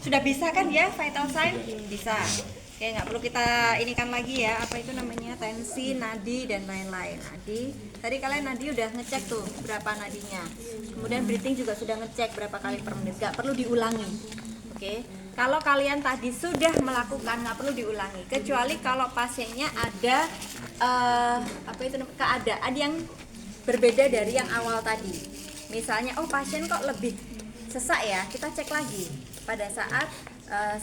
Sudah bisa kan ya vital sign? Bisa. Oke, nggak perlu kita inikan lagi ya, apa itu namanya, tensi, nadi, dan lain-lain. Nadi, tadi kalian nadi udah ngecek tuh berapa nadinya. Kemudian breathing juga sudah ngecek berapa kali per menit, nggak perlu diulangi. Oke, kalau kalian tadi sudah melakukan, nggak perlu diulangi. Kecuali kalau pasiennya ada apa itu keadaan yang berbeda dari yang awal tadi. Misalnya, oh pasien kok lebih sesak ya, kita cek lagi pada saat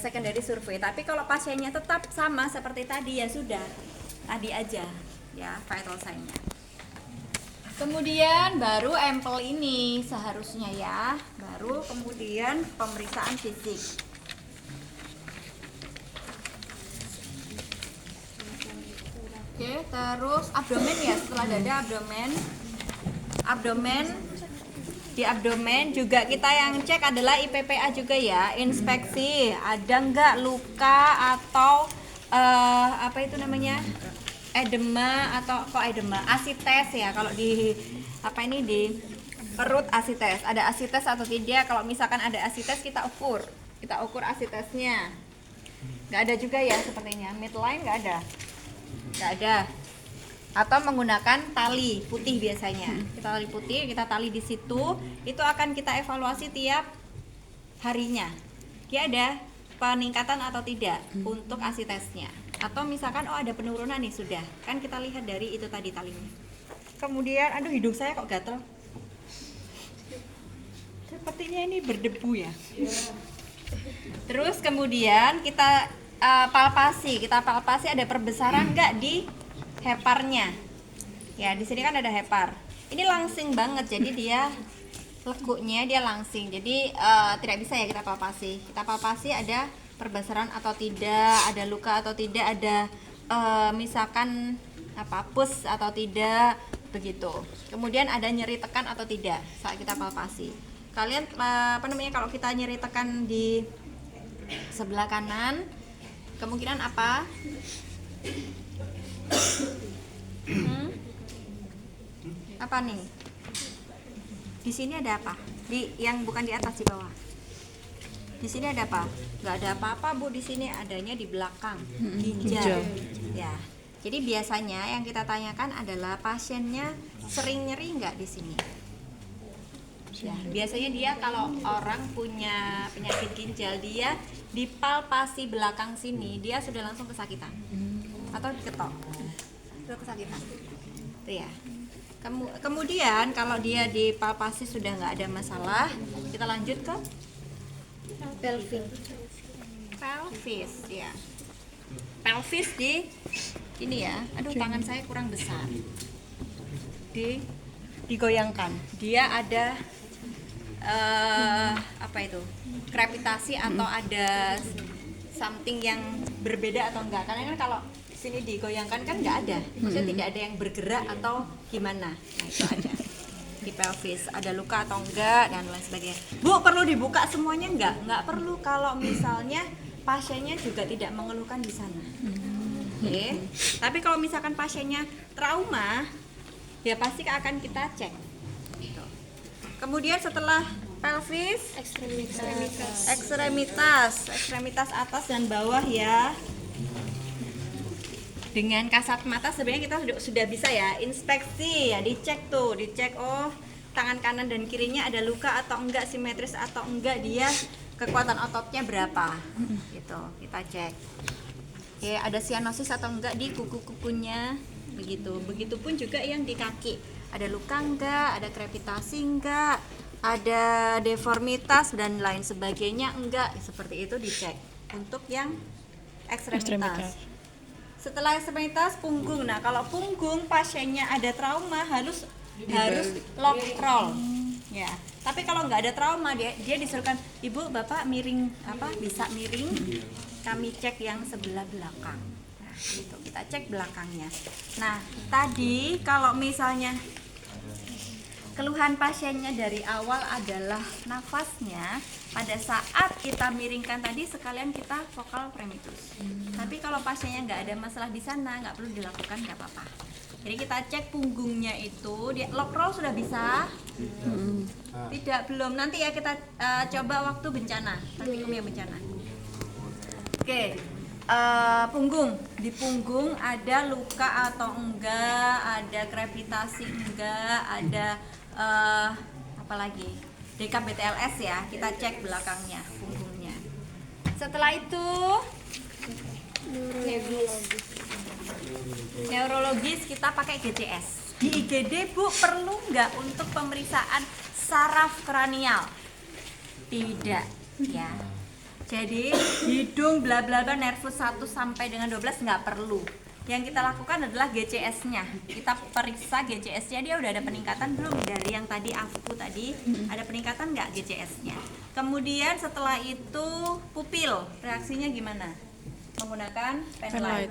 secondary survey. Tapi kalau pasiennya tetap sama seperti tadi, ya sudah, tadi aja ya vital sign-nya. Kemudian baru ampel ini seharusnya ya, baru kemudian pemeriksaan fisik. Oke, terus abdomen ya, setelah dada abdomen di abdomen juga kita yang cek adalah IPPA juga ya, inspeksi ada nggak luka atau apa itu namanya, edema atau kok edema, asites ya, kalau di apa ini di perut asites, ada asites atau tidak. Kalau misalkan ada asites kita ukur asitesnya. Nggak ada juga ya sepertinya, midline nggak ada. Atau menggunakan tali putih biasanya. Kita tali putih, kita tali di situ, itu akan kita evaluasi tiap harinya. Dia ada peningkatan atau tidak untuk asitesnya. Atau misalkan oh ada penurunan nih, sudah. Kan kita lihat dari itu tadi talinya. Kemudian aduh hidung saya kok gatel. Sepertinya ini berdebu ya. Terus kemudian kita palpasi ada perbesaran nggak di heparnya. Ya, di sini kan ada hepar. Ini langsing banget, jadi dia lekuknya dia langsing. Jadi tidak bisa ya kita palpasi. Kita palpasi ada perbesaran atau tidak, ada luka atau tidak, ada misalkan apa pus atau tidak, begitu. Kemudian ada nyeri tekan atau tidak saat kita palpasi. Kalian apa namanya, kalau kita nyeri tekan di sebelah kanan, kemungkinan apa? Apa nih? Di sini ada apa? Di yang bukan di atas, di bawah. Di sini ada apa? Nggak ada apa-apa Bu, di sini adanya di belakang ginjal. Ya. Jadi biasanya yang kita tanyakan adalah pasiennya sering nyeri nggak di sini? Ya, biasanya dia kalau orang punya penyakit ginjal, dia dipalpasi belakang sini, dia sudah langsung kesakitan. Atau diketok. Sudah kesakitan. Itu ya. Kemudian kalau dia dipalpasi sudah nggak ada masalah, kita lanjut ke pelvis ya. Pelvis di ini ya. Aduh, tangan saya kurang besar. Digoyangkan. Dia ada apa itu? Gravitasi atau ada something yang berbeda atau enggak? Karena kan kalau sini digoyangkan kan nggak ada, maksudnya tidak ada yang bergerak atau gimana. Nah itu ada di pelvis, ada luka atau enggak dan lain sebagainya. Bu, perlu dibuka semuanya nggak perlu kalau misalnya pasiennya juga tidak mengeluhkan di sana. Oke. Tapi kalau misalkan pasiennya trauma, ya pasti akan kita cek. Gitu. Kemudian setelah pelvis, ekstremitas atas dan bawah ya. Dengan kasat mata sebenarnya kita sudah bisa ya inspeksi ya, dicek oh tangan kanan dan kirinya ada luka atau enggak, simetris atau enggak, dia kekuatan ototnya berapa gitu kita cek. Oke, ada sianosis atau enggak di kuku-kukunya, begitupun juga yang di kaki, ada luka enggak, ada krepitasi enggak, ada deformitas dan lain sebagainya enggak, seperti itu dicek untuk yang ekstremitas. Setelah ekstremitas punggung. Nah, kalau punggung pasiennya ada trauma harus lock roll. Ya. Tapi kalau nggak ada trauma dia disuruhkan, Ibu, Bapak miring bisa miring. Kami cek yang sebelah belakang. Nah, gitu. Kita cek belakangnya. Nah, tadi kalau misalnya keluhan pasiennya dari awal adalah nafasnya, pada saat kita miringkan tadi sekalian kita vokal premitus. Tapi kalau pasiennya nggak ada masalah di sana, nggak perlu dilakukan, nggak apa-apa. Jadi kita cek punggungnya itu, dia lock roll sudah bisa? Tidak, belum. Nanti ya kita coba waktu bencana, praktikum yang bencana. Oke, punggung. Di punggung ada luka atau enggak, ada gravitasi enggak, ada apa lagi? DKBTLS ya, kita cek belakangnya, punggungnya. Setelah itu neurologis kita pakai GCS. Di IGD Bu perlu nggak untuk pemeriksaan saraf kranial? Tidak ya. Jadi hidung bla bla bla nervus 1 sampai dengan 12 nggak perlu. Yang kita lakukan adalah GCS-nya. Kita periksa GCS-nya, dia udah ada peningkatan belum dari yang tadi AFU tadi, ada peningkatan nggak GCS-nya. Kemudian setelah itu pupil, reaksinya gimana? Menggunakan penlight.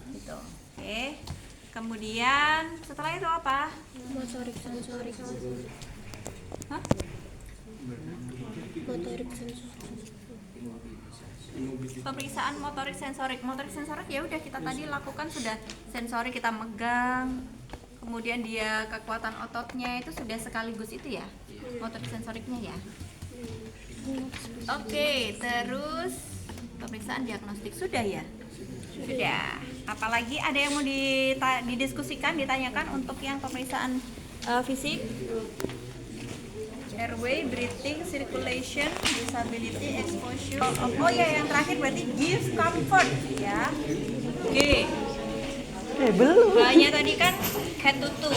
Gitu. Oke. Kemudian setelah itu apa? Motorik sensorik. Hah? Motorik sensorik. Pemeriksaan motorik sensorik. Motorik sensorik ya udah kita tadi lakukan sudah sensorik, kita megang. Kemudian dia kekuatan ototnya itu sudah sekaligus itu ya. Motorik sensoriknya ya. Oke, terus pemeriksaan diagnostik sudah ya? Sudah. Apalagi ada yang mau didiskusikan, ditanyakan untuk yang pemeriksaan fisik? Airway, breathing, circulation, disability, exposure. Oh ya, yang terakhir berarti give comfort ya. G. Belum. Hanya tadi kan head to toe.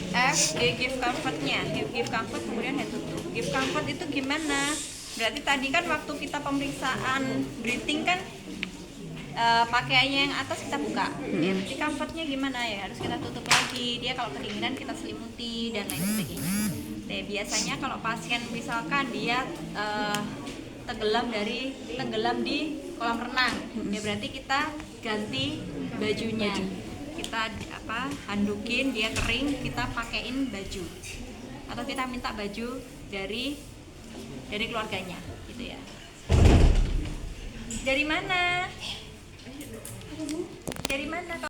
F, G, give comfortnya. Give comfort kemudian head to toe. Give comfort itu gimana? Berarti tadi kan waktu kita pemeriksaan breathing kan pakaiannya yang atas kita buka. Ya, berarti comfortnya gimana ya? Harus kita tutup lagi. Dia kalau kedinginan kita selimuti dan lain sebagainya. Nah, biasanya kalau pasien misalkan dia tenggelam di kolam renang, ya berarti kita ganti bajunya. Kita handukin dia kering, kita pakein baju. Atau kita minta baju dari keluarganya, gitu ya. Dari mana? Dari mana?